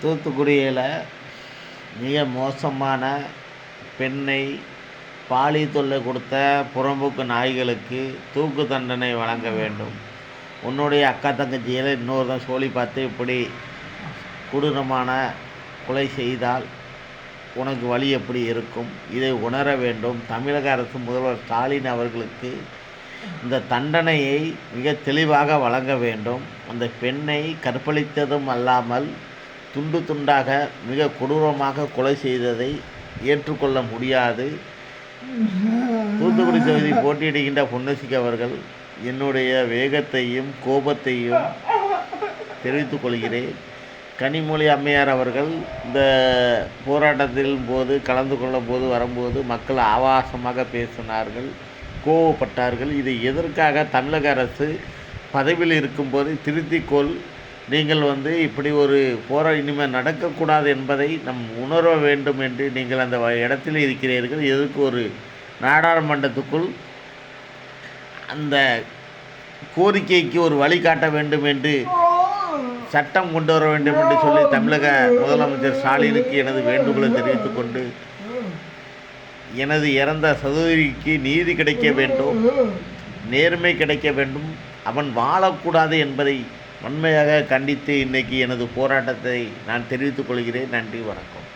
தூத்துக்குடியில் மிக மோசமான பெண்ணை பாலியல் தொல்லை கொடுத்த புறம்போக்கு நாய்களுக்கு தூக்கு தண்டனை வழங்க வேண்டும். உன்னுடைய அக்கா தங்கச்சியில் இன்னொருத்தன் சோழி பார்த்து இப்படி கொடூரமான கொலை செய்தால் உனக்கு வழி எப்படி இருக்கும்? இதை உணர வேண்டும். தமிழக அரசு முதல்வர் ஸ்டாலின் அவர்களுக்கு இந்த தண்டனையை மிக தெளிவாக வழங்க வேண்டும். அந்த பெண்ணை கற்பழித்ததும் அல்லாமல் துண்டு துண்டாக மிக கொடூரமாக கொலை செய்ததை ஏற்றுக்கொள்ள முடியாது. தூத்துக்குடி தொகுதி போட்டியிடுகின்ற பொன்னசிக்கு அவர்கள் என்னுடைய வேகத்தையும் கோபத்தையும் தெரிவித்துக் கொள்கிறேன். கனிமொழி அம்மையார் அவர்கள் இந்த போராட்டத்தின் போது கலந்து கொள்ளும் போது வரும்போது மக்கள் ஆபாசமாக பேசினார்கள், கோவப்பட்டார்கள். இது எதற்காக? தமிழக அரசு பதவியில் இருக்கும்போது திருத்திக்கொள், நீங்கள் இப்படி ஒரு இனிமேல் நடக்கக்கூடாது என்பதை நம் உணர வேண்டும் என்று நீங்கள் அந்த இடத்தில் இருக்கிறீர்கள். எதற்கு ஒரு நாடாளுமன்றத்துக்குள் அந்த கோரிக்கைக்கு ஒரு வழிகாட்ட வேண்டும் என்று சட்டம் கொண்டு வர வேண்டும் என்று சொல்லி தமிழக முதலமைச்சர் ஸ்டாலினுக்கு எனது வேண்டுகோளை தெரிவித்துக் கொண்டு, எனது இறந்த சகோதரிக்கு நீதி கிடைக்க வேண்டும், நேர்மை கிடைக்க வேண்டும், அவன் வாழக்கூடாது என்பதை வன்மையாக கண்டித்து இன்றைக்கி எனது போராட்டத்தை நான் தெரிவித்துக் கொள்கிறேன். நன்றி, வணக்கம்.